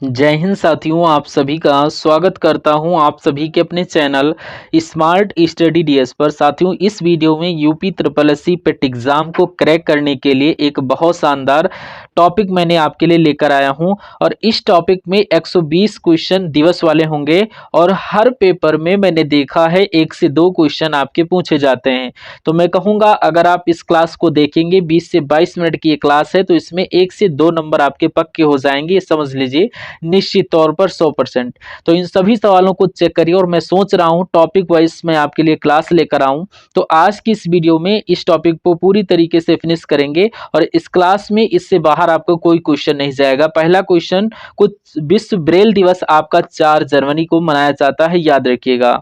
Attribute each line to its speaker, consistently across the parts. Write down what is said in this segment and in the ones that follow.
Speaker 1: जय हिंद साथियों, आप सभी का स्वागत करता हूं आप सभी के अपने चैनल स्मार्ट स्टडी डीएस पर। साथियों, इस वीडियो में यूपी ट्रिपल एससी पेट एग्जाम को क्रैक करने के लिए एक बहुत शानदार टॉपिक मैंने आपके लिए लेकर आया हूं। और इस टॉपिक में 120 क्वेश्चन दिवस वाले होंगे और हर पेपर में मैंने देखा है 1 से 2 क्वेश्चन आपके पूछे जाते हैं। तो मैं कहूँगा, अगर आप इस क्लास को देखेंगे, 20 से 22 मिनट की ये क्लास है, तो इसमें 1 से 2 नंबर आपके पक्के हो जाएंगे, ये समझ लीजिए निश्चित तौर पर 100%। तो इन सभी सवालों को चेक करिए और मैं सोच रहा हूं टॉपिक वाइज मैं आपके लिए क्लास लेकर आऊं। तो आज की इस वीडियो में इस टॉपिक को पूरी तरीके से फिनिश करेंगे और इस क्लास में इससे बाहर आपको कोई क्वेश्चन नहीं जाएगा। पहला क्वेश्चन, कुछ विश्व ब्रेल दिवस आपका 4 जनवरी को मनाया जाता है, याद रखिएगा।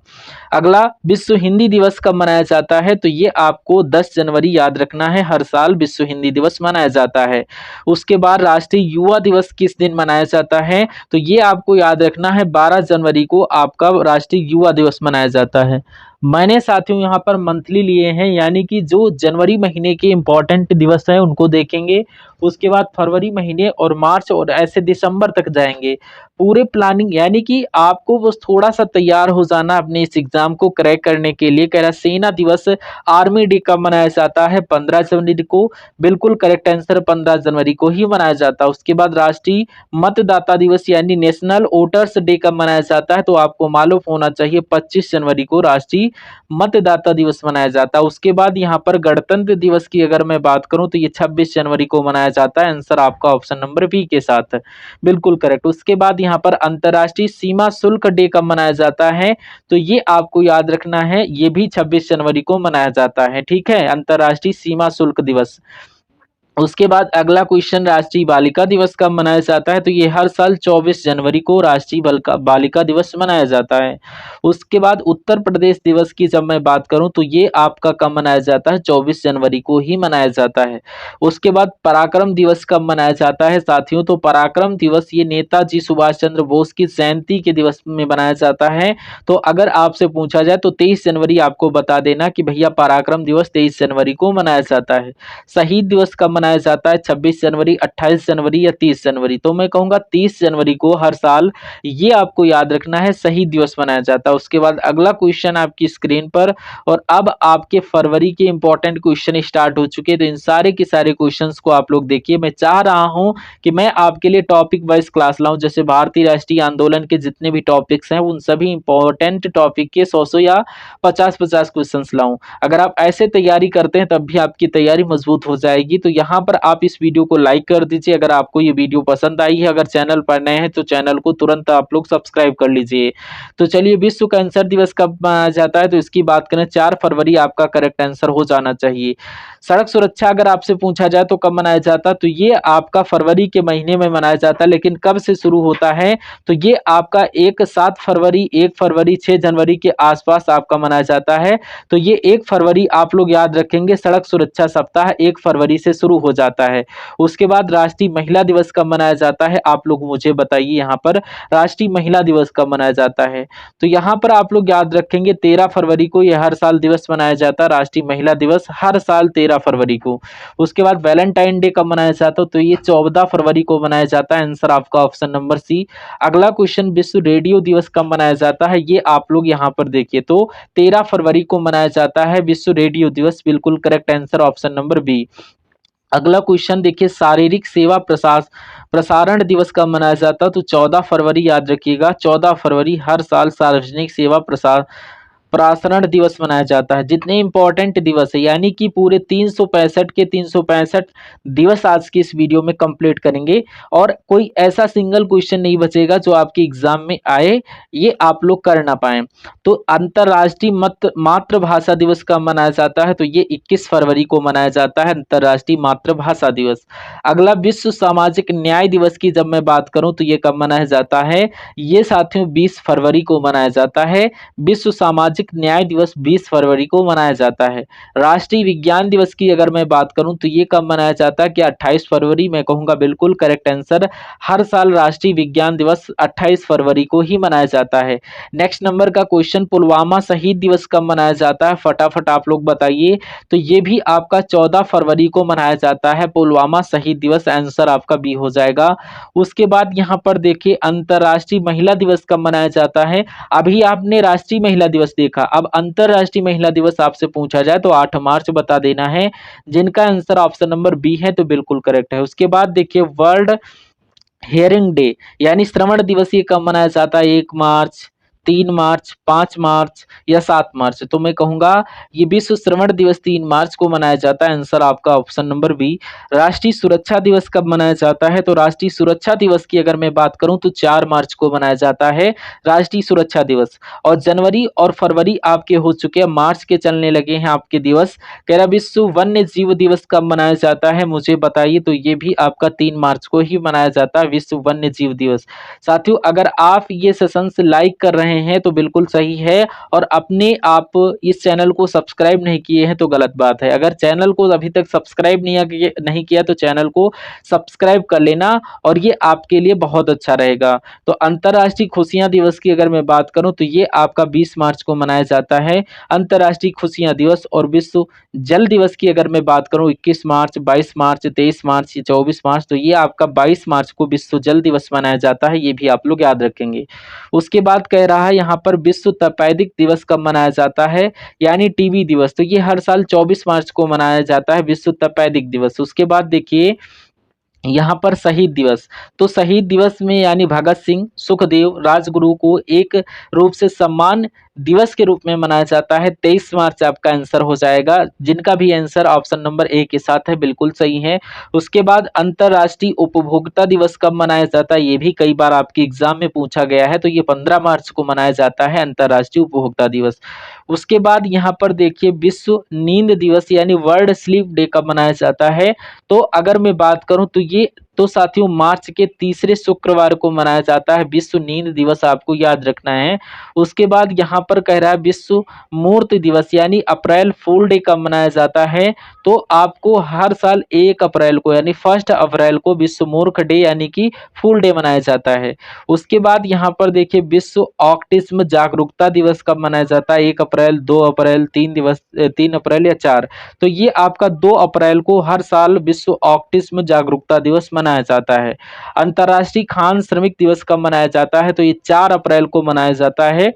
Speaker 1: अगला, विश्व हिंदी दिवस कब मनाया जाता है, तो ये आपको 10 जनवरी याद रखना है, हर साल विश्व हिंदी दिवस मनाया जाता है। उसके बाद राष्ट्रीय युवा दिवस किस दिन मनाया जाता है, तो ये आपको याद रखना है, 12 जनवरी को आपका राष्ट्रीय युवा दिवस मनाया जाता है। मैंने साथियों यहाँ पर मंथली लिए हैं, यानी कि जो जनवरी महीने के इंपॉर्टेंट दिवस हैं उनको देखेंगे। उसके बाद फरवरी महीने और मार्च और ऐसे दिसंबर तक जाएंगे। पूरे प्लानिंग, यानी कि आपको बस थोड़ा सा तैयार हो जाना अपने इस एग्जाम को क्रैक करने के लिए। कह रहा, सेना दिवस आर्मी डे कब मनाया जाता है, 15 जनवरी को। बिल्कुल करेक्ट आंसर, 15 जनवरी को ही मनाया जाता है। उसके बाद राष्ट्रीय मतदाता दिवस यानी नेशनल वोटर्स डे कब मनाया जाता है, तो आपको मालूम होना चाहिए, 25 जनवरी को राष्ट्रीय मतदाता दिवस मनाया जाता है। उसके बाद यहाँ पर गणतंत्र दिवस की अगर मैं बात करूं तो ये 26 जनवरी को मनाया जाता है। आंसर आपका ऑप्शन नंबर बी के साथ बिल्कुल करेक्ट। उसके बाद यहाँ पर अंतर्राष्ट्रीय सीमा शुल्क डे कब मनाया जाता है, तो ये आपको याद रखना है, ये भी 26 जनवरी को मनाया जाता है। ठीक है, अंतर्राष्ट्रीय सीमा शुल्क दिवस। उसके बाद अगला क्वेश्चन, राष्ट्रीय बालिका दिवस कब मनाया जाता है, तो ये हर साल 24 जनवरी को राष्ट्रीय बालिका दिवस मनाया जाता है। उसके बाद उत्तर प्रदेश दिवस की जब मैं बात करूं तो ये आपका कब मनाया जाता है, 24 जनवरी को ही मनाया जाता है। उसके बाद पराक्रम दिवस कब मनाया जाता है साथियों, तो पराक्रम दिवस ये नेताजी सुभाष चंद्र बोस की जयंती के दिवस में मनाया जाता है। तो अगर आपसे पूछा जाए तो 23 जनवरी आपको बता देना कि भैया पराक्रम दिवस 23 जनवरी को मनाया जाता है। शहीद दिवस कब मनाया जाता है, 26 जनवरी, 28 जनवरी या 30 जनवरी, तो मैं कहूंगा 30 जनवरी को हर साल, ये आपको याद रखना है, शहीद दिवस मनाया जाता है। उसके बाद अगला क्वेश्चन आपकी स्क्रीन पर, और अब आपके फरवरी के इंपॉर्टेंट क्वेश्चन स्टार्ट हो चुके हैं। तो इन सारे के सारे क्वेश्चंस को आप लोग देखिए। मैं चाह रहा हूं कि मैं आपके लिए टॉपिक वाइज क्लास लाऊं, जैसे भारतीय राष्ट्रीय आंदोलन के जितने भी टॉपिक्स हैं उन सभी इंपॉर्टेंट टॉपिक के 100 या 50 क्वेश्चन लाऊं। अगर आप ऐसे तैयारी करते हैं तब भी आपकी तैयारी मजबूत हो जाएगी। तो यहाँ पर आप इस वीडियो को लाइक कर दीजिए अगर आपको ये वीडियो पसंद आई है। अगर चैनल पर नए हैं तो चैनल को तुरंत आप लोग सब्सक्राइब कर लीजिए। तो चलिए, विश्व कैंसर दिवस कब मनाया जाता है, तो इसकी बात करें, 4 फरवरी आपका करेक्ट आंसर हो जाना चाहिए। सड़क सुरक्षा अगर आपसे पूछा जाए तो कब मनाया जाता है, तो ये आपका फरवरी के महीने में मनाया जाता है। लेकिन कब से शुरू होता है, तो ये आपका 7 फरवरी, 1 फरवरी, 6 जनवरी के आसपास आपका मनाया जाता है। तो ये 1 फरवरी आप लोग याद रखेंगे, सड़क सुरक्षा सप्ताह 1 फरवरी से शुरू हो जाता है। उसके बाद राष्ट्रीय महिला दिवस कब मनाया जाता है, आप लोग मुझे बताइए। यहाँ पर राष्ट्रीय महिला दिवस कब मनाया जाता है, तो यहाँ पर आप लोग याद रखेंगे 13 फरवरी को यह हर साल दिवस मनाया जाता है, राष्ट्रीय महिला दिवस हर साल 13 फरवरी को। उसके बाद वैलेंटाइन डे कब मनाया जाता है, तो ये 14 फरवरी को मनाया जाता है। आंसर आपका ऑप्शन नंबर सी। अगला क्वेश्चन, विश्व रेडियो दिवस कब मनाया जाता है, ये आप लोग यहाँ पर देखिए, तो 13 फरवरी को मनाया जाता है विश्व रेडियो दिवस। बिल्कुल correct answer option number B. अगला क्वेश्चन देखिए, शारीरिक सेवा प्रसारण दिवस कब मनाया जाता है, तो 14 फरवरी याद रखिएगा, 14 फरवरी हर साल सार्वजनिक सेवा प्रसारण दिवस मनाया जाता है। जितने इंपॉर्टेंट दिवस है, यानी कि पूरे 365 के 365 दिवस आज की इस वीडियो में कंप्लीट करेंगे और कोई ऐसा सिंगल क्वेश्चन नहीं बचेगा जो आपके एग्जाम में आए, ये आप लोग कर ना पाए। तो अंतरराष्ट्रीय मातृभाषा दिवस कब मनाया जाता है, तो ये 21 फरवरी को मनाया जाता है, अंतरराष्ट्रीय मातृभाषा दिवस। अगला, विश्व सामाजिक न्याय दिवस की जब मैं बात करूं तो ये कब मनाया जाता है, ये साथियों 20 फरवरी को मनाया जाता है, विश्व सामाजिक सामाजिक न्याय दिवस 20 फरवरी को मनाया जाता है। राष्ट्रीय विज्ञान दिवस की अगर मैं बात करूं तो ये कब मनाया जाता है? क्या 28 फरवरी? मैं कहूंगा बिल्कुल करेक्ट आंसर। हर साल राष्ट्रीय विज्ञान दिवस 28 फरवरी को ही मनाया जाता है। नेक्स्ट नंबर का क्वेश्चन, पुलवामा शहीद दिवस कब मनाया जाता है? फटाफट आप लोग बताइए। तो ये भी आपका 14 फरवरी को मनाया जाता है पुलवामा शहीद दिवस। आंसर आपका बी हो जाएगा। उसके बाद यहाँ पर देखिए अंतर्राष्ट्रीय महिला दिवस कब मनाया जाता है? अभी आपने राष्ट्रीय महिला दिवस देखा, अब अंतर्राष्ट्रीय महिला दिवस आपसे पूछा जाए तो 8 मार्च बता देना है, जिनका आंसर ऑप्शन नंबर बी है तो बिल्कुल करेक्ट है। उसके बाद देखिए वर्ल्ड हियरिंग डे यानी श्रवण दिवस ये कब मनाया जाता है? 1 मार्च, 3 मार्च, 5 मार्च या 7 मार्च? तो मैं कहूंगा ये विश्व श्रवण दिवस 3 मार्च को मनाया जाता है। आंसर आपका ऑप्शन नंबर बी। राष्ट्रीय सुरक्षा दिवस कब मनाया जाता है? तो राष्ट्रीय सुरक्षा दिवस की अगर मैं बात करूं तो 4 मार्च को मनाया जाता है राष्ट्रीय सुरक्षा दिवस। और जनवरी और फरवरी आपके हो चुके हैं, मार्च के चलने लगे हैं आपके दिवस। कह रहा विश्व वन्य जीव दिवस कब मनाया जाता है? मुझे बताइए। तो ये भी आपका 3 मार्च को ही मनाया जाता है विश्व वन्य जीव दिवस। साथियों अगर आप ये सेशन लाइक कर रहे हैं तो बिल्कुल सही है, और अपने आप इस चैनल को सब्सक्राइब नहीं किए हैं तो गलत बात है। अगर चैनल को अभी तक सब्सक्राइब नहीं किया तो चैनल को सब्सक्राइब कर लेना, और ये आपके लिए बहुत अच्छा रहेगा। तो अंतर्राष्ट्रीय खुशियां दिवस की अगर मैं बात करूं तो ये आपका 20 मार्च को मनाया जाता है अंतर्राष्ट्रीय खुशियां दिवस। और विश्व जल दिवस की अगर मैं बात करूं 21 मार्च, 22 मार्च, 23 मार्च या 24 मार्च, तो ये आपका 22 मार्च को विश्व जल दिवस मनाया जाता है। ये भी आप लोग याद रखेंगे। उसके बाद कह रहा है यहाँ पर विश्व तपेदिक दिवस कब मनाया जाता है? यानी टीबी दिवस। तो ये हर साल 24 मार्च को मनाया जाता है विश्व तपेदिक दिवस। उसके बाद देखिए यहाँ पर शहीद दिवस। तो शहीद दिवस में यानी भगत सिंह, सुखदेव, राजगुरु को एक रूप से सम्मान दिवस के रूप में मनाया जाता है। 23 मार्च आपका आंसर हो जाएगा, जिनका भी आंसर ऑप्शन नंबर ए के साथ है बिल्कुल सही है। उसके बाद अंतर्राष्ट्रीय उपभोक्ता दिवस कब मनाया जाता है? ये भी कई बार आपके एग्जाम में पूछा गया है। तो ये 15 मार्च को मनाया जाता है अंतर्राष्ट्रीय उपभोक्ता दिवस। उसके बाद यहाँ पर देखिए विश्व नींद दिवस यानी वर्ल्ड स्लीप डे कब मनाया जाता है? तो अगर मैं बात करूं तो ये तो साथियों मार्च के तीसरे शुक्रवार को मनाया जाता है विश्व नींद दिवस, आपको याद रखना है। उसके बाद यहाँ पर कह रहा है विश्व मूर्ति दिवस यानी अप्रैल फूल डे कब मनाया जाता है? तो आपको हर साल 1 अप्रैल को यानी 1 अप्रैल को विश्व मूर्ख डे यानी कि फूल डे मनाया जाता है। उसके बाद यहाँ पर देखिए विश्व ऑटिज्म जागरूकता दिवस कब मनाया जाता है? 1 अप्रैल, 2 अप्रैल, 3 अप्रैल या 4? तो ये आपका 2 अप्रैल को हर साल विश्व ऑटिज्म जागरूकता दिवस मनाया जाता है। अंतर्राष्ट्रीय खान श्रमिक दिवस कब मनाया जाता है? तो ये 4 अप्रैल को मनाया जाता है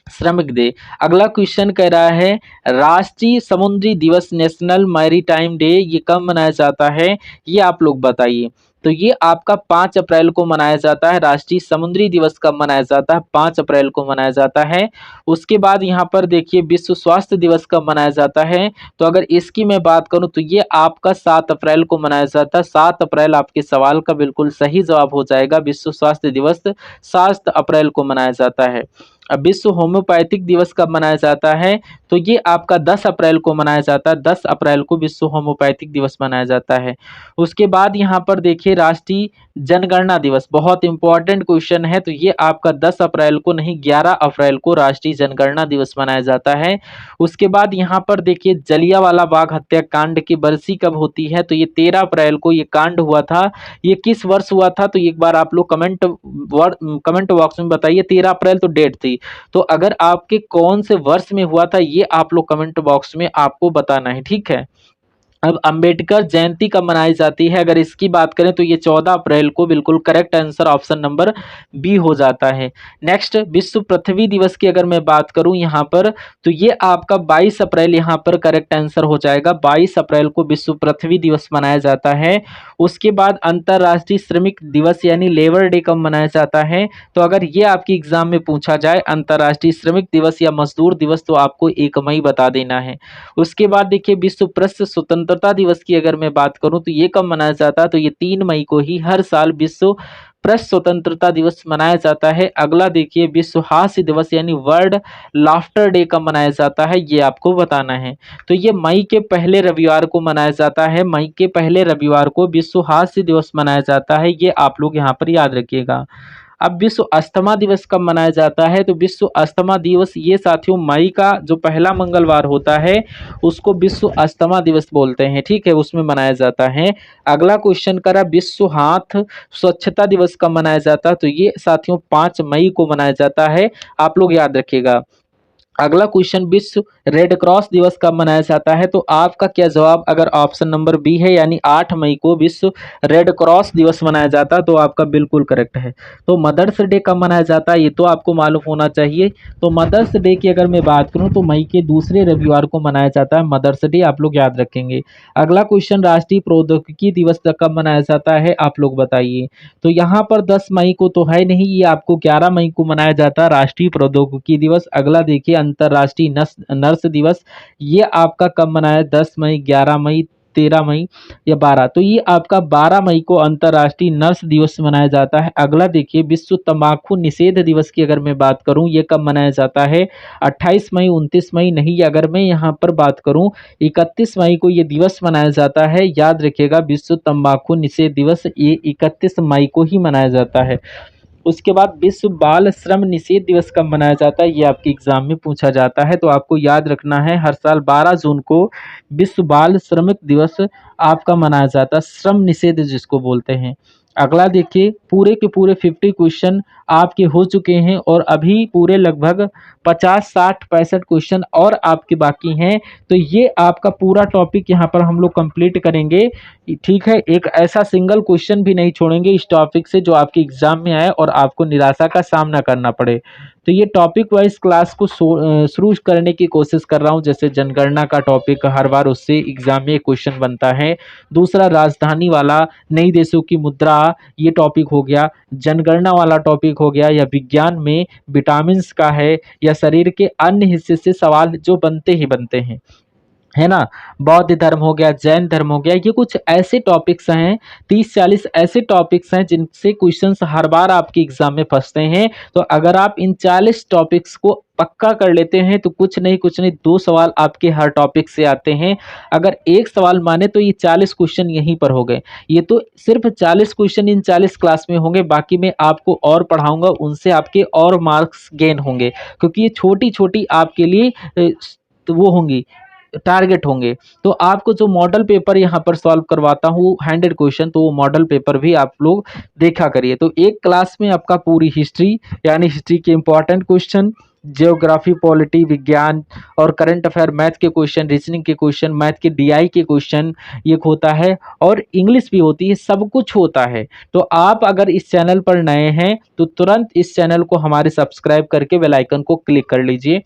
Speaker 1: श्रमिक डे। अगला क्वेश्चन कह रहा है राष्ट्रीय समुद्री दिवस नेशनल मैरीटाइम डे ये कब मनाया जाता है? ये आप लोग बताइए। तो ये आपका 5 अप्रैल को मनाया जाता है। राष्ट्रीय समुद्री दिवस कब मनाया जाता है? 5 अप्रैल को मनाया जाता है। उसके बाद यहाँ पर देखिए विश्व स्वास्थ्य दिवस कब मनाया जाता है? तो अगर इसकी मैं बात करूं तो ये आपका 7 अप्रैल को मनाया जाता है। 7 अप्रैल आपके सवाल का बिल्कुल सही जवाब हो जाएगा। विश्व स्वास्थ्य दिवस 7 अप्रैल को मनाया जाता है। अब विश्व होम्योपैथिक दिवस कब मनाया जाता है? तो ये आपका 10 अप्रैल को मनाया जाता है। 10 अप्रैल को विश्व होम्योपैथिक दिवस मनाया जाता है। उसके बाद यहाँ पर देखिए राष्ट्रीय जनगणना दिवस, बहुत इंपॉर्टेंट क्वेश्चन है। तो ये आपका 10 अप्रैल को नहीं 11 अप्रैल को राष्ट्रीय जनगणना दिवस मनाया जाता है। उसके बाद यहाँ पर देखिए जलियांवाला बाग हत्याकांड की बरसी कब होती है? तो ये 13 अप्रैल को ये कांड हुआ था। ये किस वर्ष हुआ था? तो एक बार आप लोग कमेंट बॉक्स में बताइए। 13 अप्रैल तो डेट थी, तो अगर आपके कौन से वर्ष में हुआ था ये आप लोग कमेंट बॉक्स में आपको बताना है, ठीक है। अब अंबेडकर जयंती कब मनाई जाती है? अगर इसकी बात करें तो ये 14 अप्रैल को बिल्कुल correct answer option number B हो जाता है। नेक्स्ट विश्व पृथ्वी दिवस की अगर मैं बात करूं यहाँ पर तो ये आपका 22 अप्रैल यहाँ पर करेक्ट आंसर हो जाएगा। 22 अप्रैल को विश्व पृथ्वी दिवस मनाया जाता है। उसके बाद अंतर्राष्ट्रीय श्रमिक दिवस यानी लेबर डे कब मनाया जाता है? तो अगर ये आपकी एग्जाम में पूछा जाए अंतर्राष्ट्रीय श्रमिक दिवस या मजदूर दिवस तो आपको 1 मई बता देना है। उसके बाद देखिए विश्व प्रेस स्वतंत्रता दिवस की अगर मैं बात करूं तो ये कब मनाया जाता है? तो ये 3 मई को ही हर साल विश्व प्रेस स्वतंत्रता दिवस मनाया जाता है। अगला देखिए विश्व हास्य दिवस यानी वर्ल्ड लाफ्टर डे कब मनाया जाता है? ये आपको बताना है। तो ये मई के पहले रविवार को मनाया जाता है। मई के पहले रविवार को विश्व हास्य दिवस मनाया जाता है। ये आप लोग यहाँ पर याद रखिएगा। अब विश्व अस्थमा दिवस कब मनाया जाता है? तो विश्व अस्थमा दिवस ये साथियों मई का जो पहला मंगलवार होता है उसको विश्व अस्थमा दिवस बोलते हैं, ठीक है, उसमें मनाया जाता है। अगला क्वेश्चन करा विश्व हाथ स्वच्छता दिवस कब मनाया जाता है? तो ये साथियों 5 मई को मनाया जाता है, आप लोग याद रखिएगा। अगला क्वेश्चन विश्व रेड क्रॉस दिवस कब मनाया जाता है? तो आपका क्या जवाब अगर ऑप्शन नंबर बी है यानी 8 मई को विश्व रेड क्रॉस दिवस मनाया जाता है तो आपका बिल्कुल करेक्ट है। तो मदर्स डे कब मनाया जाता है ये तो आपको मालूम होना चाहिए। तो मदर्स डे की अगर मैं बात करूं तो मई के दूसरे रविवार को मनाया जाता है मदर्स डे, आप लोग याद रखेंगे। अगला क्वेश्चन राष्ट्रीय प्रौद्योगिकी दिवस कब मनाया जाता है आप लोग बताइए। तो यहाँ पर 10 मई को तो है नहीं, ये आपको 11 मई को मनाया जाता है राष्ट्रीय प्रौद्योगिकी दिवस। अगला देखिए अंतर्राष्ट्रीय नर्स दिवस, ये आपका कब मनाया? 10 मई, 11 मई, 13 मई या 12? तो ये आपका 12 मई को अंतर्राष्ट्रीय नर्स दिवस मनाया जाता है। अगला देखिए विश्व तंबाकू निषेध दिवस की अगर मैं बात करूं ये कब मनाया जाता है? 28 मई, 29 मई? नहीं, अगर मैं यहाँ पर बात करूं 31 मई को ये दिवस मनाया जाता है। याद रखिएगा विश्व तंबाकू निषेध दिवस ये 31 मई को ही मनाया जाता है। उसके बाद विश्व बाल श्रम निषेध दिवस कब मनाया जाता है? ये आपके एग्जाम में पूछा जाता है, तो आपको याद रखना है हर साल 12 जून को विश्व बाल श्रमिक दिवस आपका मनाया जाता है, श्रम निषेध जिसको बोलते हैं। अगला देखिए पूरे के पूरे 50 क्वेश्चन आपके हो चुके हैं और अभी पूरे लगभग 50, 60, 65 क्वेश्चन और आपके बाकी हैं। तो ये आपका पूरा टॉपिक यहाँ पर हम लोग कंप्लीट करेंगे, ठीक है। एक ऐसा सिंगल क्वेश्चन भी नहीं छोड़ेंगे इस टॉपिक से जो आपके एग्जाम में आए और आपको निराशा का सामना करना पड़े। तो ये टॉपिक वाइज क्लास को शुरू करने की कोशिश कर रहा हूँ। जैसे जनगणना का टॉपिक हर बार उससे एग्जाम में क्वेश्चन बनता है। दूसरा राजधानी वाला, नई देशों की मुद्रा, ये टॉपिक हो गया। जनगणना वाला टॉपिक हो गया, या विज्ञान में विटामिन का है, या शरीर के अन्य हिस्से से सवाल जो बनते ही बनते हैं, है ना। बौद्ध धर्म हो गया, जैन धर्म हो गया, ये कुछ ऐसे टॉपिक्स हैं, 30-40 ऐसे टॉपिक्स हैं जिनसे क्वेश्चंस हर बार आपके एग्जाम में फंसते हैं। तो अगर आप इन 40 टॉपिक्स को पक्का कर लेते हैं तो कुछ नहीं 2 सवाल आपके हर टॉपिक से आते हैं। अगर एक सवाल माने तो ये 40 क्वेश्चन यहीं पर हो गए। ये तो सिर्फ 40 क्वेश्चन इन 40 क्लास में होंगे, बाकी मैं आपको और पढ़ाऊंगा, उनसे आपके और मार्क्स गेन होंगे, क्योंकि ये छोटी छोटी आपके लिए वो होंगी, टारगेट होंगे। तो आपको जो मॉडल पेपर यहाँ पर सॉल्व करवाता हूँ 100 क्वेश्चन, तो वो मॉडल पेपर भी आप लोग देखा करिए। तो एक क्लास में आपका पूरी हिस्ट्री यानी हिस्ट्री के इंपॉर्टेंट क्वेश्चन, जियोग्राफी, पॉलिटी, विज्ञान और करंट अफेयर, मैथ के क्वेश्चन, रीजनिंग के क्वेश्चन, मैथ के डीआई के क्वेश्चन ये होता है, और इंग्लिश भी होती है, सब कुछ होता है। तो आप अगर इस चैनल पर नए हैं तो तुरंत इस चैनल को हमारे सब्सक्राइब करके बेल आइकन को क्लिक कर लीजिए।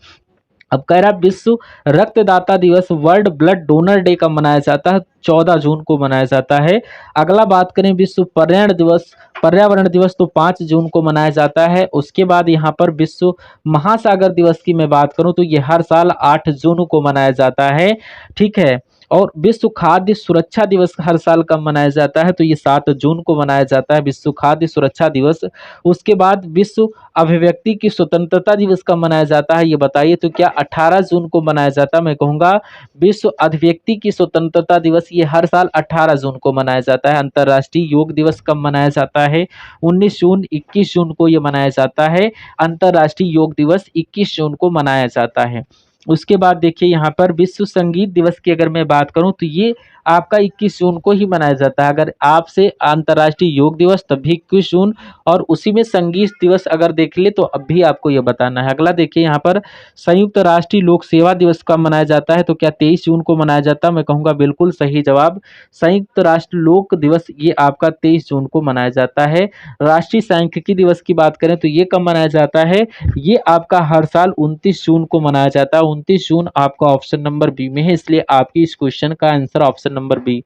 Speaker 1: अब कह रहा विश्व रक्तदाता दिवस, वर्ल्ड ब्लड डोनर डे कब मनाया जाता है? 14 जून को मनाया जाता है। अगला बात करें विश्व पर्यावरण दिवस तो 5 जून को मनाया जाता है। उसके बाद यहाँ पर विश्व महासागर दिवस की मैं बात करूं तो ये हर साल 8 जून को मनाया जाता है, ठीक है। और विश्व खाद्य सुरक्षा दिवस हर साल कब मनाया जाता है? तो ये 7 जून को मनाया जाता है, विश्व खाद्य सुरक्षा दिवस। उसके बाद विश्व अभिव्यक्ति की स्वतंत्रता दिवस कब मनाया जाता है ये बताइए। तो क्या 18 जून को मनाया जाता है? मैं कहूँगा विश्व अभिव्यक्ति की स्वतंत्रता दिवस ये हर साल 18 जून को मनाया जाता है। अंतर्राष्ट्रीय योग दिवस कब मनाया जाता है? 19 जून, 21 जून को ये मनाया जाता है। अंतर्राष्ट्रीय योग दिवस 21 जून को मनाया जाता है। उसके बाद देखिए यहाँ पर विश्व संगीत दिवस की अगर मैं बात करूं तो ये आपका 21 जून को ही मनाया जाता है। अगर आपसे अंतर्राष्ट्रीय योग दिवस तब भी 21 जून, और उसी में संगीत दिवस अगर देख ले तो अब भी आपको ये बताना है। अगला देखिए यहाँ पर संयुक्त राष्ट्रीय लोक सेवा दिवस कब मनाया जाता है? तो क्या 23 जून को मनाया जाता है? मैं कहूँगा बिल्कुल सही जवाब, संयुक्त राष्ट्र लोक दिवस ये आपका 23 जून को मनाया जाता है। राष्ट्रीय सांख्यिकी दिवस की बात करें तो ये कब मनाया जाता है? ये आपका हर साल 29 जून को मनाया जाता है। 29 जून आपका ऑप्शन नंबर बी में है, इसलिए आपकी इस क्वेश्चन का आंसर ऑप्शन नंबर बी।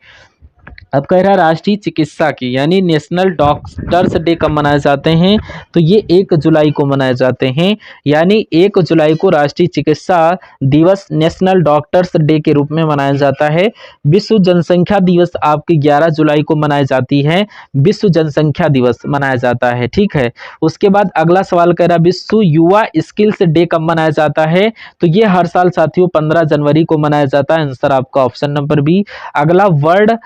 Speaker 1: अब कह रहा है राष्ट्रीय चिकित्सा की यानी नेशनल डॉक्टर्स डे कब मनाए जाते हैं? तो ये 1 जुलाई को मनाए जाते हैं, यानी 1 जुलाई को राष्ट्रीय चिकित्सा दिवस नेशनल डॉक्टर्स डे के रूप में मनाया जाता है। विश्व जनसंख्या दिवस आपकी 11 जुलाई को मनाई जाती है, विश्व जनसंख्या दिवस मनाया जाता है, ठीक है। उसके बाद अगला सवाल कह रहा विश्व युवा स्किल्स डे कब मनाया जाता है? तो ये हर साल साथियों 15 जनवरी को मनाया जाता है, आंसर आपका ऑप्शन नंबर बी। अगला वर्ल्ड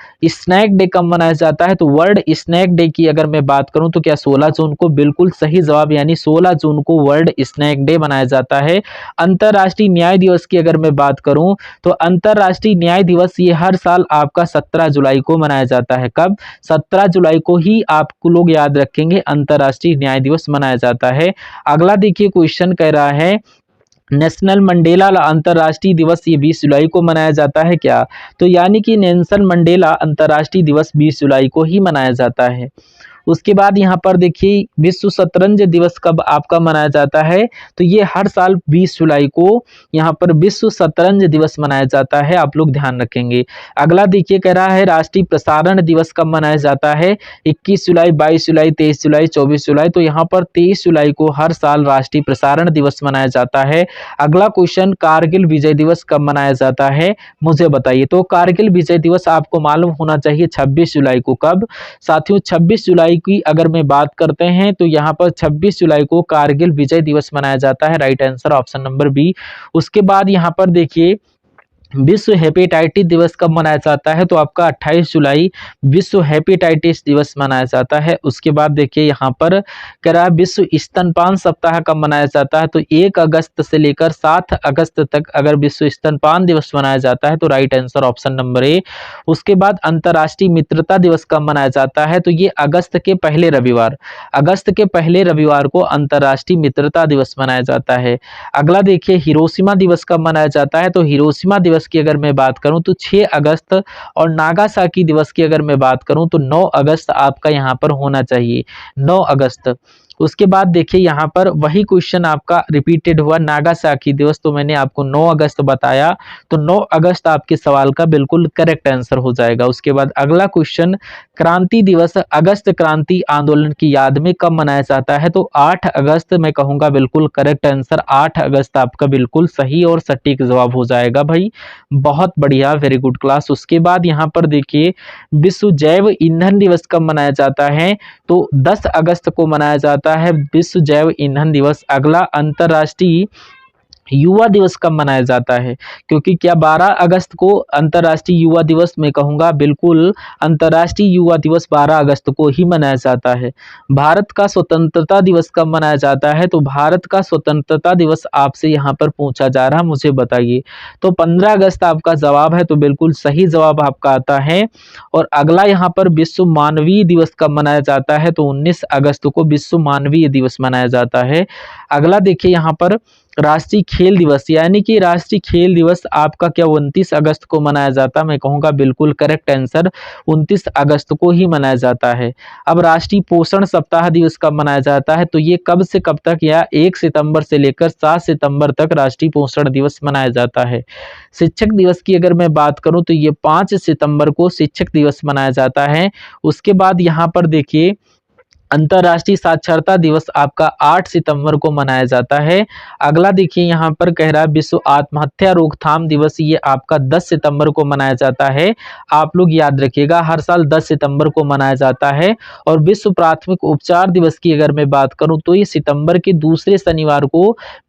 Speaker 1: स्नैक डे कब मनाया जाता है? तो वर्ल्ड स्नैक डे की अगर मैं बात करूं तो क्या 16 जून को, बिल्कुल सही जवाब, यानी 16 जून को वर्ल्ड स्नैक डे मनाया जाता है। अंतर्राष्ट्रीय न्याय दिवस की अगर मैं बात करूं तो अंतर्राष्ट्रीय न्याय दिवस ये हर साल आपका 17 जुलाई को मनाया जाता है। कब? 17 जुलाई को ही आपको लोग याद रखेंगे, अंतर्राष्ट्रीय न्याय दिवस मनाया जाता है। अगला देखिए क्वेश्चन कह रहा है नेशनल मंडेला अंतर्राष्ट्रीय दिवस ये 20 जुलाई को मनाया जाता है क्या? तो यानी कि नेल्सन मंडेला अंतर्राष्ट्रीय दिवस 20 जुलाई को ही मनाया जाता है। उसके बाद यहाँ पर देखिए विश्व शतरंज दिवस कब आपका मनाया जाता है? तो ये हर साल 20 जुलाई को यहाँ पर विश्व शतरंज दिवस मनाया जाता है, आप लोग ध्यान रखेंगे। अगला देखिए कह रहा है राष्ट्रीय प्रसारण दिवस कब मनाया जाता है? 21 जुलाई, 22 जुलाई, 23 जुलाई, 24 जुलाई। तो यहाँ पर 23 जुलाई को हर साल राष्ट्रीय प्रसारण दिवस मनाया जाता है। अगला क्वेश्चन कारगिल विजय दिवस कब मनाया जाता है? मुझे बताइए। तो कारगिल विजय दिवस आपको मालूम होना चाहिए 26 जुलाई को। कब? साथियों 26 जुलाई की अगर मैं बात करते हैं तो यहाँ पर 26 जुलाई को कारगिल विजय दिवस मनाया जाता है। Right answer option number B. उसके बाद यहाँ पर देखिए विश्व हेपेटाइटिस दिवस कब मनाया जाता है? तो आपका 28 जुलाई विश्व हेपेटाइटिस दिवस मनाया जाता है। उसके बाद देखिए यहाँ पर कह रहा है विश्व स्तनपान सप्ताह कब मनाया जाता है? तो 1 अगस्त से लेकर 7 अगस्त तक अगर विश्व स्तनपान दिवस मनाया जाता है तो right answer option number A. उसके बाद अंतर्राष्ट्रीय मित्रता दिवस कब मनाया जाता है? तो ये अगस्त के पहले रविवार, अगस्त के पहले रविवार को अंतर्राष्ट्रीय मित्रता दिवस मनाया जाता है। अगला देखिए हिरोशिमा दिवस कब मनाया जाता है? तो हिरोशिमा दिवस की अगर मैं बात करूं तो 6 अगस्त, और नागासाकी दिवस की अगर मैं बात करूं तो 9 अगस्त आपका यहां पर होना चाहिए, 9 अगस्त। उसके बाद देखिए यहाँ पर वही क्वेश्चन आपका रिपीटेड हुआ, नागासाकी दिवस, तो मैंने आपको 9 अगस्त बताया, तो 9 अगस्त आपके सवाल का बिल्कुल करेक्ट आंसर हो जाएगा। उसके बाद अगला क्वेश्चन क्रांति दिवस अगस्त क्रांति आंदोलन की याद में कब मनाया जाता है? तो 8 अगस्त मैं कहूंगा बिल्कुल करेक्ट आंसर, 8 अगस्त आपका बिल्कुल सही और सटीक जवाब हो जाएगा भाई। बहुत बढ़िया, वेरी गुड क्लास। उसके बाद यहाँ पर देखिए विश्व जैव ईंधन दिवस कब मनाया जाता है? तो 10 अगस्त को मनाया जाता है विश्व जैव ईंधन दिवस। अगला अंतर्राष्ट्रीय युवा दिवस कब मनाया जाता है? क्योंकि क्या 12 अगस्त को अंतर्राष्ट्रीय युवा दिवस मैं कहूंगा बिल्कुल अंतर्राष्ट्रीय युवा दिवस 12 अगस्त को ही मनाया जाता है। भारत का स्वतंत्रता दिवस कब मनाया जाता है? तो भारत का स्वतंत्रता दिवस आपसे यहाँ पर पूछा जा रहा है, मुझे बताइए। तो 15 अगस्त आपका जवाब है, तो बिल्कुल सही जवाब आपका आता है। और अगला यहाँ पर विश्व मानवीय दिवस कब मनाया जाता है? तो 19 अगस्त को विश्व मानवीय दिवस मनाया जाता है। अगला देखिए यहाँ पर राष्ट्रीय खेल दिवस, यानी कि राष्ट्रीय खेल दिवस आपका क्या 29 अगस्त को मनाया जाता है? मैं कहूँगा बिल्कुल करेक्ट आंसर, 29 अगस्त को ही मनाया जाता है। अब राष्ट्रीय पोषण सप्ताह दिवस कब मनाया जाता है? तो ये कब से कब तक, या 1 सितंबर से लेकर 7 सितंबर तक राष्ट्रीय पोषण दिवस मनाया जाता है। शिक्षक दिवस की अगर मैं बात करूं तो ये 5 सितंबर को शिक्षक दिवस मनाया जाता है। उसके बाद यहाँ पर देखिए अंतर्राष्ट्रीय साक्षरता दिवस आपका 8 सितंबर को मनाया जाता है। अगला देखिए यहाँ पर कह रहा है विश्व आत्महत्या रोकथाम दिवस, ये आपका 10 सितंबर को मनाया जाता है। आप लोग याद रखिएगा हर साल 10 सितंबर को मनाया जाता है। और विश्व प्राथमिक उपचार दिवस की अगर मैं बात करूं तो ये सितंबर के दूसरे शनिवार को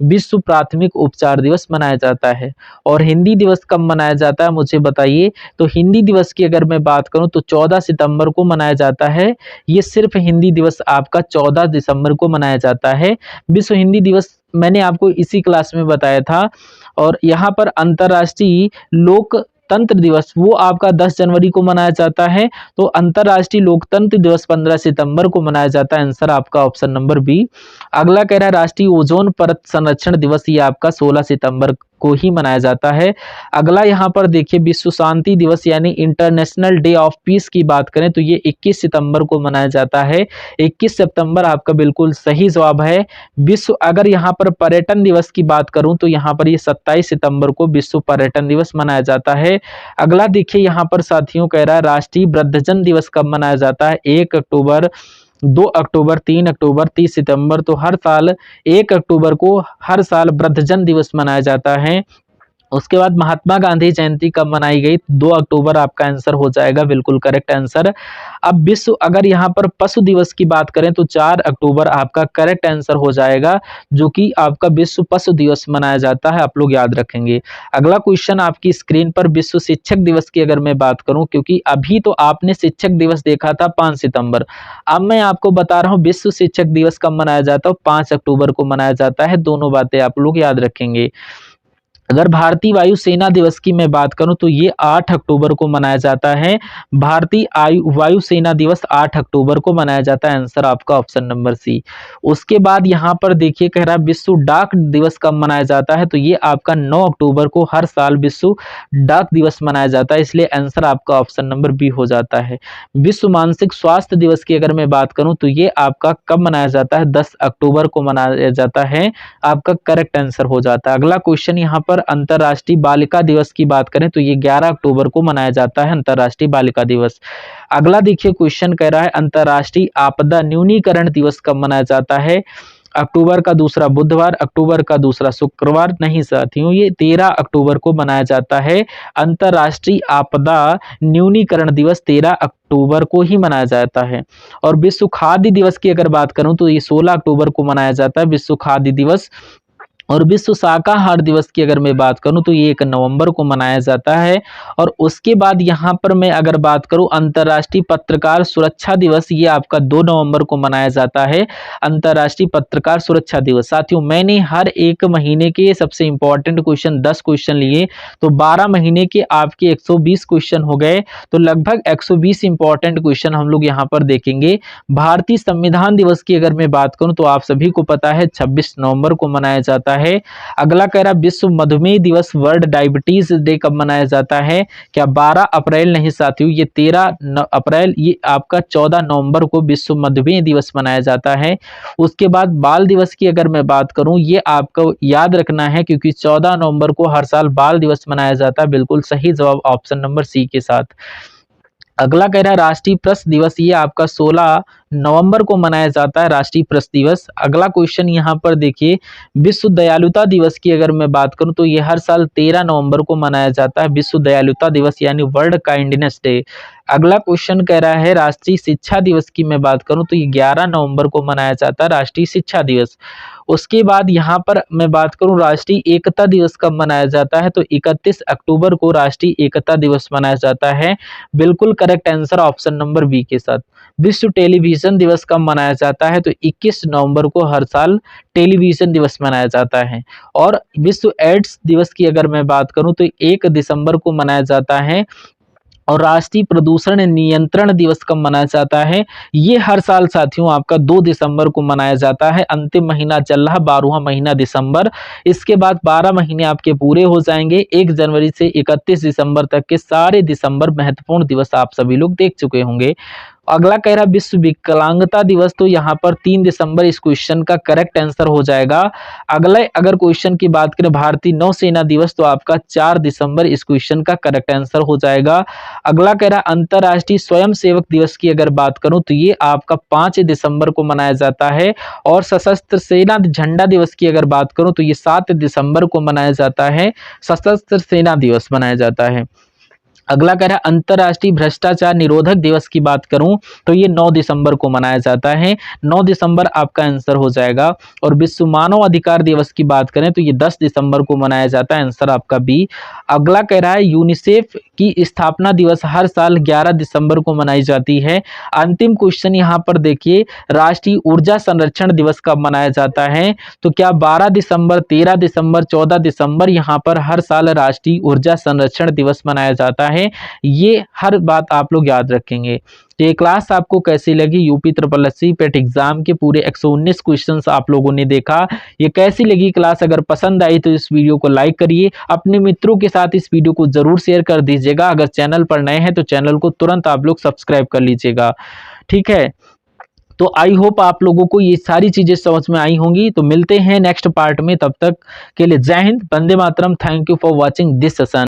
Speaker 1: विश्व प्राथमिक उपचार दिवस मनाया जाता है। और हिंदी दिवस कब मनाया जाता है मुझे बताइए। तो हिंदी दिवस की अगर मैं बात करूं तो 14 सितंबर को मनाया जाता है। ये सिर्फ हिंदी दिवस आपका 14 दिसंबर को मनाया जाता है। विश्व हिंदी दिवस मैंने आपको इसी क्लास में बताया था। और यहाँ पर अंतर्राष्ट्रीय लोकतंत्र दिवस वो आपका 10 जनवरी को मनाया जाता है। तो अंतर्राष्ट्रीय लोकतंत्र दिवस 15 सितंबर को मनाया जाता है। आंसर आपका ऑप्शन नंबर बी। अगला कह रहा है राष्ट्रीय ओजोन परत संरक्षण दिवस, ये आपका 16 सितंबर को ही मनाया जाता है। अगला यहाँ पर देखिए विश्व शांति दिवस यानी इंटरनेशनल डे ऑफ पीस की बात करें तो ये 21 सितंबर को मनाया जाता है। 21 सितंबर आपका बिल्कुल सही जवाब है। विश्व अगर यहाँ पर पर्यटन दिवस की बात करूं तो यहाँ पर ये 27 सितंबर को विश्व पर्यटन दिवस मनाया जाता है। अगला देखिए यहाँ पर साथियों कह रहा है राष्ट्रीय वृद्धजन दिवस कब मनाया जाता है? 1 अक्टूबर, 2 अक्टूबर, 3 अक्टूबर, 30 सितंबर। तो हर साल 1 अक्टूबर को हर साल वृद्धजन दिवस मनाया जाता है। उसके बाद महात्मा गांधी जयंती कब मनाई गई? 2 अक्टूबर आपका आंसर हो जाएगा, बिल्कुल करेक्ट आंसर। अब विश्व अगर यहाँ पर पशु दिवस की बात करें तो 4 अक्टूबर आपका करेक्ट आंसर हो जाएगा, जो कि आपका विश्व पशु दिवस मनाया जाता है, आप लोग याद रखेंगे। अगला क्वेश्चन आपकी स्क्रीन पर विश्व शिक्षक दिवस की अगर मैं बात करूं, क्योंकि अभी तो आपने शिक्षक दिवस देखा था 5 सितंबर, अब मैं आपको बता रहा हूं विश्व शिक्षक दिवस कब मनाया जाता है, 5 अक्टूबर को मनाया जाता है। दोनों बातें आप लोग याद रखेंगे। अगर भारतीय वायुसेना दिवस की मैं बात करूं तो ये 8 अक्टूबर को मनाया जाता है। भारतीय वायुसेना दिवस 8 अक्टूबर को मनाया जाता है, आंसर आपका ऑप्शन नंबर सी। उसके बाद यहाँ पर देखिए कह रहा है विश्व डाक दिवस कब मनाया जाता है, तो ये आपका 9 अक्टूबर को हर साल विश्व डाक दिवस मनाया जाता है, इसलिए आंसर आपका ऑप्शन नंबर बी हो जाता है। विश्व मानसिक स्वास्थ्य दिवस की अगर मैं बात करूं तो ये आपका कब मनाया जाता है, 10 अक्टूबर को मनाया जाता है, आपका करेक्ट आंसर हो जाता है। अगला क्वेश्चन यहाँ पर अंतर्राष्ट्रीय बालिका दिवस की बात करें तो ये 11 अक्टूबर को मनाया जाता है, अंतर्राष्ट्रीय बालिका दिवस। अगला देखिए क्वेश्चन कह रहा है अंतर्राष्ट्रीय आपदा न्यूनीकरण दिवस कब मनाया जाता है? अक्टूबर का दूसरा बुधवार, अक्टूबर का दूसरा शुक्रवार? नहीं साथियों, ये 13 अक्टूबर को मनाया जाता है। अंतर्राष्ट्रीय आपदा न्यूनीकरण दिवस 13 अक्टूबर को ही मनाया जाता है। और विश्व खाद्य दिवस की अगर बात करूं तो ये 16 अक्टूबर को मनाया जाता है, विश्व खाद्य दिवस। और विश्व शाकाहार दिवस की अगर मैं बात करूं तो ये 1 नवंबर को मनाया जाता है। और उसके बाद यहाँ पर मैं अगर बात करूं अंतर्राष्ट्रीय पत्रकार सुरक्षा दिवस, ये आपका 2 नवंबर को मनाया जाता है, अंतर्राष्ट्रीय पत्रकार सुरक्षा दिवस। साथियों मैंने हर एक महीने के सबसे इंपॉर्टेंट क्वेश्चन 10 क्वेश्चन लिए, तो 12 महीने के आपके 120 क्वेश्चन हो गए, तो लगभग 120 इंपॉर्टेंट क्वेश्चन हम लोग यहाँ पर देखेंगे। भारतीय संविधान दिवस की अगर मैं बात करूं तो आप सभी को पता है 26 नवंबर को मनाया जाता है। अगला कह रहा विश्व मधुमेह दिवस, वर्ल्ड डायबिटीज डे कब मनाया जाता है? क्या 12 अप्रैल? नहीं साथियों, ये 13 अप्रैल, ये आपका 14 नवंबर को विश्व मधुमेह दिवस मनाया जाता है। उसके बाद बाल दिवस की अगर मैं बात करूं, ये आपको याद रखना है क्योंकि 14 नवंबर को हर साल बाल दिवस मनाया जाता है, बिल्कुल सही जवाब ऑप्शन नंबर सी के साथ। अगला कह रहा है राष्ट्रीय प्रेस दिवस, ये आपका 16 नवंबर को मनाया जाता है, राष्ट्रीय प्रेस दिवस। अगला क्वेश्चन यहाँ पर देखिए विश्व दयालुता दिवस की अगर मैं बात करूं तो ये हर साल 13 नवंबर को मनाया जाता है, विश्व दयालुता दिवस यानी वर्ल्ड काइंडनेस डे। अगला क्वेश्चन कह रहा है राष्ट्रीय शिक्षा दिवस की मैं बात करूं तो ये 11 नवंबर को मनाया जाता है, राष्ट्रीय शिक्षा दिवस। उसके बाद यहाँ पर मैं बात करूं राष्ट्रीय एकता दिवस कब मनाया जाता है, तो 31 अक्टूबर को राष्ट्रीय एकता दिवस मनाया जाता है, बिल्कुल correct answer option number B के साथ। विश्व टेलीविजन दिवस कब मनाया जाता है, तो 21 नवंबर को हर साल टेलीविजन दिवस मनाया जाता है। और विश्व एड्स दिवस की अगर मैं बात करूं तो 1 दिसंबर को मनाया जाता है। और राष्ट्रीय प्रदूषण नियंत्रण दिवस कब मनाया जाता है, ये हर साल साथियों आपका 2 दिसंबर को मनाया जाता है। अंतिम महीना चल रहा 12वां महीना दिसंबर, इसके बाद 12 महीने आपके पूरे हो जाएंगे। 1 जनवरी से 31 दिसंबर तक के सारे दिसंबर महत्वपूर्ण दिवस आप सभी लोग देख चुके होंगे। अगला कह रहा विश्व विकलांगता दिवस, तो यहाँ पर 3 दिसंबर इस क्वेश्चन का करेक्ट आंसर हो जाएगा। अगले अगर क्वेश्चन की बात करें भारतीय नौसेना दिवस, तो आपका 4 दिसंबर इस क्वेश्चन का करेक्ट आंसर हो जाएगा। अगला कह रहा अंतर्राष्ट्रीय स्वयंसेवक दिवस की अगर बात करूं तो ये आपका 5 दिसंबर को मनाया जाता है। और सशस्त्र सेना झंडा दिवस की अगर बात करूं तो ये 7 दिसंबर को मनाया जाता है, सशस्त्र सेना दिवस मनाया जाता है। अगला कह रहा है अंतर्राष्ट्रीय भ्रष्टाचार निरोधक दिवस की बात करूं तो ये 9 दिसंबर को मनाया जाता है, 9 दिसंबर आपका आंसर हो जाएगा। और विश्व मानव अधिकार दिवस की बात करें तो ये 10 दिसंबर को मनाया जाता है, आंसर आपका बी। अगला कह रहा है यूनिसेफ की स्थापना दिवस हर साल 11 दिसंबर को मनाई जाती है। अंतिम क्वेश्चन यहाँ पर देखिए राष्ट्रीय ऊर्जा संरक्षण दिवस कब मनाया जाता है, तो क्या 12 दिसंबर, 13 दिसंबर, 14 दिसंबर यहाँ पर हर साल राष्ट्रीय ऊर्जा संरक्षण दिवस मनाया जाता है। ये हर बात आप लोग याद रखेंगे। तो ये क्लास आपको कैसी लगी, UP triple S C PET exam के पूरे 119 क्वेश्चंस आप लोगों ने देखा, ये कैसी लगी क्लास? अगर पसंद आई तो इस वीडियो को लाइक करिए, अपने मित्रों के साथ इस वीडियो को जरूर शेयर कर दीजिएगा। अगर चैनल पर नए हैं तो चैनल को तुरंत आप लोग सब्सक्राइब कर लीजिएगा, ठीक है। तो आई होप आप लोगों को ये सारी चीजें समझ में आई होंगी। तो मिलते हैं नेक्स्ट पार्ट में, तब तक के लिए जय हिंद, वंदे मातरम, thank you for watching this session.